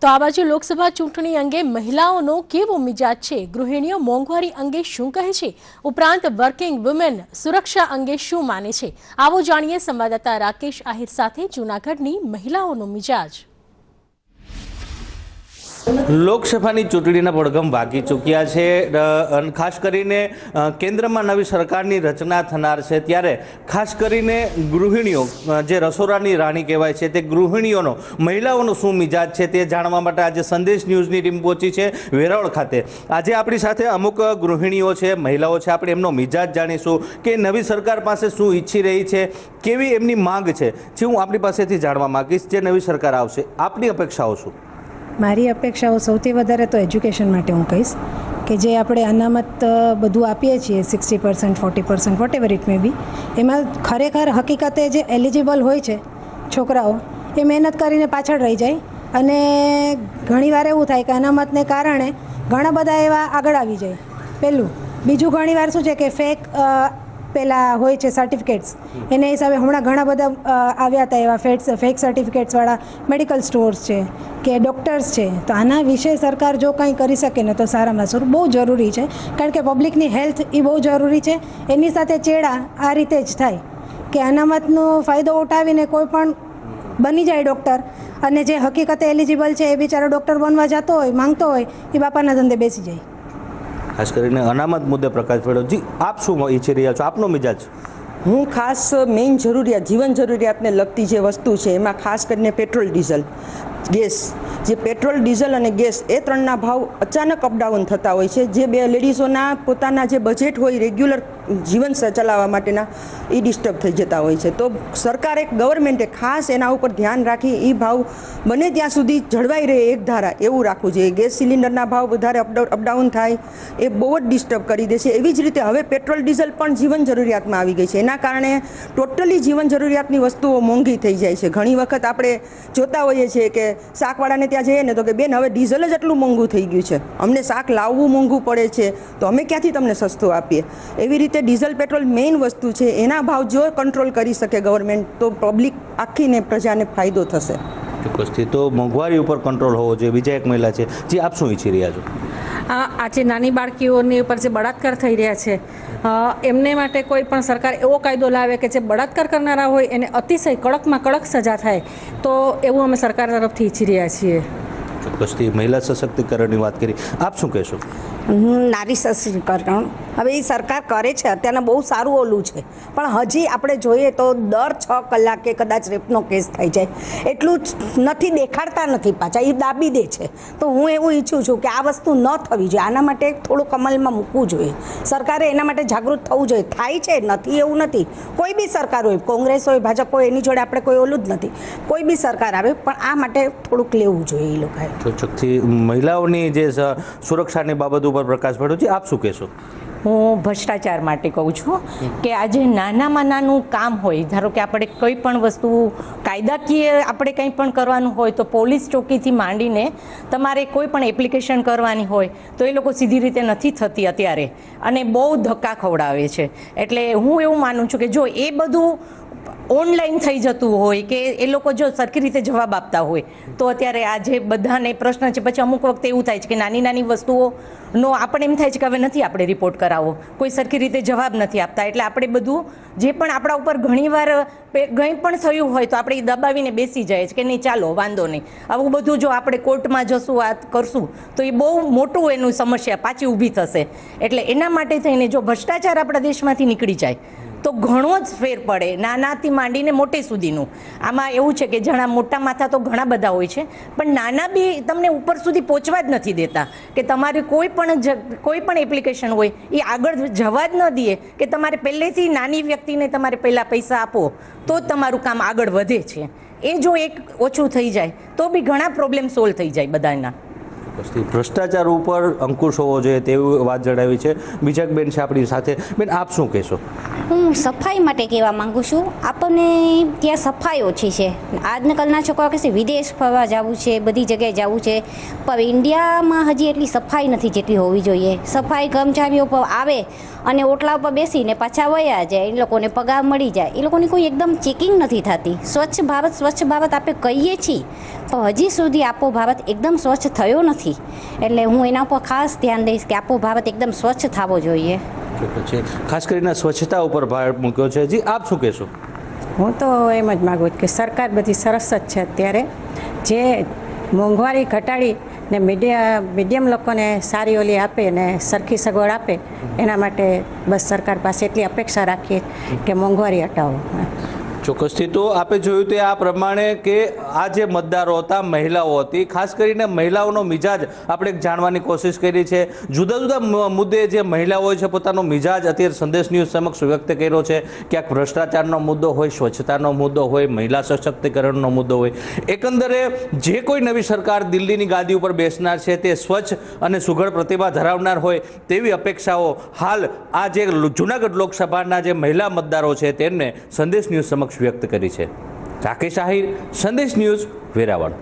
તો આ બાજુ લોકસભા ચૂંટણી અંગે મહિલાઓનો કેવો મિજાજ છે, ગૃહિણીઓ મોંઘવારી અંગે શું કહે છે, ઉપરાંત વર્કિંગ વુમેન સુરક્ષા અંગે શું માને છે, આવો જાણીએ સંવાદદાતા રાકેશ આહિર સાથે જૂનાગઢની મહિલાઓનો મિજાજ। લોકસભાની ચૂંટણીના પડઘમ વાગી ચૂક્યા છે। ખાસ કરીને કેન્દ્રમાં નવી સરકારની રચના થનાર છે, ત્યારે ખાસ કરીને ગૃહિણીઓ જે રસોડાની રાણી કહેવાય છે તે ગૃહિણીઓનો મહિલાઓનો શું મિજાજ છે તે જાણવા માટે આજે સંદેશ ન્યૂઝની ટીમ પહોંચી છે વેરાવળ ખાતે। આજે આપણી સાથે અમુક ગૃહિણીઓ છે, મહિલાઓ છે, આપણે એમનો મિજાજ જાણીશું કે નવી સરકાર પાસે શું ઈચ્છી રહી છે, કેવી એમની માંગ છે, જે હું આપણી પાસેથી જાણવા માંગીશ। જે નવી સરકાર આવશે આપની અપેક્ષાઓ શું? મારી અપેક્ષાઓ સૌથી વધારે તો એજ્યુકેશન માટે હું કહીશ કે જે આપણે અનામત બધું આપીએ છીએ 60%, 40%, વોટ એવર ઇટ મે બી, એમાં ખરેખર હકીકતે જે એલિજિબલ હોય છે છોકરાઓ એ મહેનત કરીને પાછળ રહી જાય, અને ઘણીવાર એવું થાય કે અનામતને કારણે ઘણા બધા એવા આગળ આવી જાય। પહેલું બીજું, ઘણીવાર શું છે કે ફેક પેલા હોય છે સર્ટિફિકેટ્સ, એને હિસાબે હમણાં ઘણા બધા આવ્યા હતા એવા ફેક સર્ટિફિકેટ્સવાળા મેડિકલ સ્ટોર્સ છે કે ડૉક્ટર્સ છે। તો આના વિશે સરકાર જો કંઈ કરી શકે ને તો સારામાં સારું, બહુ જરૂરી છે, કારણ કે પબ્લિકની હેલ્થ એ બહુ જરૂરી છે। એની સાથે ચેડા આ રીતે જ થાય કે અનામતનો ફાયદો ઉઠાવીને કોઈ પણ બની જાય ડૉક્ટર, અને જે હકીકતે એલિજિબલ છે એ બિચારો ડૉક્ટર બનવા જતો હોય, માંગતો હોય, એ બાપાના ધંધે બેસી જાય। ખાસ કરીને અનામત મુદ્દે પ્રકાશ પડ્યો। જી, આપ શું ઈચ્છી રહ્યા છો, આપનો મિજાજ? હું ખાસ મેઇન જરૂરિયાત, જીવન જરૂરિયાતને લગતી જે વસ્તુ છે એમાં ખાસ કરીને પેટ્રોલ, ડીઝલ, ગેસ, જે પેટ્રોલ, ડીઝલ અને ગેસ એ ત્રણના ભાવ અચાનક અપડાઉન થતા હોય છે, જે બે લેડીઝોના પોતાના જે બજેટ હોય રેગ્યુલર જીવન ચલાવવા માટેના એ ડિસ્ટર્બ થઈ જતા હોય છે। તો સરકારે, ગવર્મેન્ટે ખાસ એના ઉપર ધ્યાન રાખી એ ભાવ બને ત્યાં સુધી જળવાઈ રહે એક ધારા એવું રાખવું જોઈએ। ગેસ સિલિન્ડરના ભાવ વધારે અપડાઉન થાય એ બહુ જ ડિસ્ટર્બ કરી દે છે। એવી જ રીતે હવે પેટ્રોલ, ડીઝલ પણ જીવન જરૂરિયાતમાં આવી ગઈ છે, એના કારણે ટોટલી જીવન જરૂરિયાતની વસ્તુઓ મોંઘી થઈ જાય છે। ઘણી વખત આપણે જોતા હોઈએ છીએ કે શાકવાળાને ત્યાં જઈએ ને તો કે બેન હવે ડીઝલ જ એટલું મોંઘું થઈ ગયું છે, અમને શાક લાવવું મોંઘું પડે છે, તો અમે ક્યાંથી તમને સસ્તું આપીએ। એવી રીતે ડીઝલ, પેટ્રોલ મેઇન વસ્તુ છે, એના ભાવ જો કંટ્રોલ કરી શકે ગવર્મેન્ટ તો પબ્લિક આખીને પ્રજાને ફાયદો થશે। ચોક્કસથી, તો મોંઘવારી ઉપર કંટ્રોલ હોવો જોઈએ। બીજા એક મહિલા છે, જે આપ શું ઈચ્છી રહ્યા છો? આજે નાની બાળકીઓની ઉપર જે બળાત્કાર થઈ રહ્યા છે, એમને માટે કોઈ પણ સરકાર એવો કાયદો લાવે કે જે બળાત્કાર કરનારા હોય એને અતિશય કડકમાં કડક સજા થાય, તો એવું અમે સરકાર તરફથી ઈચ્છી રહ્યા છીએ। ચોક્કસથી મહિલા સશક્તિકરણની વાત કરી, આપ શું કહેશો? નારી સશક્તિકરણ હવે એ સરકાર કરે છે, અત્યારના બહુ સારું ઓલું છે, પણ હજી આપણે જોઈએ તો દર 6 કલાકે કદાચ રેપનો કેસ થઈ જાય, એટલું જ નથી દેખાડતા, નથી પાછા એ દાબી દે છે। તો હું એવું ઈચ્છું છું કે આ વસ્તુ ન થવી જોઈએ, આના માટે થોડુંક અમલમાં મૂકવું જોઈએ, સરકારે એના માટે જાગૃત થવું જોઈએ। થાય છે, નથી એવું નથી, કોઈ બી સરકાર હોય, કોંગ્રેસ હોય, ભાજપ હોય, એની જોડે આપણે કોઈ ઓલું જ નથી, કોઈ બી સરકાર આવે, પણ આ માટે થોડુંક લેવું જોઈએ એ લોકોએ। ચોક્કસથી મહિલાઓની જે સુરક્ષાની બાબત ઉપર પ્રકાશ પડ્યો છે, આપ શું કહેશો? હું ભ્રષ્ટાચાર માટે કહું છું કે આજે નાનામાં નાનું કામ હોય, ધારો કે આપણે કોઈ પણ વસ્તુ કાયદાકીય આપણે કંઈ પણ કરવાનું હોય તો પોલીસ ચોકીથી માંડીને તમારે કોઈ પણ એપ્લિકેશન કરવાની હોય તો એ લોકો સીધી રીતે નથી થતી અત્યારે, અને બહુ ધક્કા ખવડાવે છે। એટલે હું એવું માનું છું કે જો એ બધું ઓનલાઈન થઈ જતું હોય કે એ લોકો જો સરખી રીતે જવાબ આપતા હોય તો અત્યારે આજે બધાને પ્રશ્ન છે। પછી અમુક વખતે એવું થાય છે કે નાની નાની વસ્તુઓનો આપણે એમ થાય છે કે હવે નથી આપણે રિપોર્ટ કરાવવો, કોઈ સરખી રીતે જવાબ નથી આપતા, એટલે આપણે બધું જે પણ આપણા ઉપર ઘણીવાર કંઈ પણ થયું હોય તો આપણે એ દબાવીને બેસી જાય છે કે નહીં ચાલો વાંધો નહીં, આવું બધું જો આપણે કોર્ટમાં જશું, આ કરશું તો એ બહુ મોટું એનું સમસ્યા પાછી ઊભી થશે। એટલે એના માટે થઈને જો ભ્રષ્ટાચાર આપણા દેશમાંથી નીકળી જાય તો ઘણો જ ફેર પડે, નાનાથી માંડીને મોટે સુધીનું। આમાં એવું છે કે ઘણા મોટા માથા તો ઘણા બધા હોય છે, પણ નાના બી તમને ઉપર સુધી પહોંચવા જ નથી દેતા, કે તમારી કોઈ પણ એપ્લિકેશન હોય એ આગળ જવા જ ન દે, કે તમારે પહેલેથી નાની વ્યક્તિને તમારે પહેલાં પૈસા આપો તો જ તમારું કામ આગળ વધે છે। એ જો એક ઓછું થઈ જાય તો બી ઘણા પ્રોબ્લેમ સોલ્વ થઈ જાય બધાના। ભ્રષ્ટાચાર ઉપર અંકુશ હોવો જોઈએ તેવી વાત જણાવી છે. બીજા બેન છે આપણી સાથે. બેન, આપ શું કહેશો? હું સફાઈ માટે કહેવા માંગુ છું. આપણને ત્યાં સફાઈ ઓછી છે. આજકાલના છોકરાઓ કહેશે વિદેશ ફરવા જવું છે, બધી જગ્યાએ જવું છે, પણ ઇન્ડિયામાં હજી એટલી સફાઈ નથી જેટલી હોવી જોઈએ. સફાઈ કર્મચારીઓ પર આવે અને ઓટલા ઉપર બેસીને પાછા વયા જાય, એ લોકોને પગાર મળી જાય, એ લોકોની કોઈ એકદમ ચેકિંગ નથી થતી. સ્વચ્છ ભારત આપણે કહીએ છીએ, પણ હજી સુધી આપણો ભારત એકદમ સ્વચ્છ થયો નથી. એટલે હું એના પર ખાસ ધ્યાન દઈશ કે આપણો ભારત એકદમ સ્વચ્છ થવો જોઈએ. ખાસ કરીને સ્વચ્છતા ઉપર ભાર મૂક્યો છે. જી, આપ શું કહેશો? હું તો એમ જ માગું કે સરકાર બધી સરસ જ છે. અત્યારે જે મોંઘવારી ઘટાડી ને મીડિયમ લોકોને સારી ઓલી આપે ને સરખી સગવડ આપે, એના માટે બસ સરકાર પાસે એટલી અપેક્ષા રાખીએ કે મોંઘવારી હટાવો. ચોક્કસથી. તો આપે જોયું તે આ પ્રમાણે કે આ જે મતદારો હતા, મહિલાઓ હતી, ખાસ કરીને મહિલાઓનો મિજાજ આપણે જાણવાની કોશિશ કરી છે. જુદા જુદા મુદ્દે જે મહિલાઓ હોય છે પોતાનો મિજાજ અત્યારે સંદેશ ન્યૂઝ સમક્ષ વ્યક્ત કર્યો છે. ક્યાંક ભ્રષ્ટાચારનો મુદ્દો હોય, સ્વચ્છતાનો મુદ્દો હોય, મહિલા સશક્તિકરણનો મુદ્દો હોય. એકંદરે જે કોઈ નવી સરકાર દિલ્હીની ગાદી ઉપર બેસનાર છે તે સ્વચ્છ અને સુઘડ પ્રતિભા ધરાવનાર હોય તેવી અપેક્ષાઓ હાલ આ જે જૂનાગઢ લોકસભાના જે મહિલા મતદારો છે તેમને સંદેશ ન્યૂઝ સમક્ષ વ્યક્ત કરી છે. રાકેશ આહિર, સંદેશ ન્યૂઝ, વેરાવળ.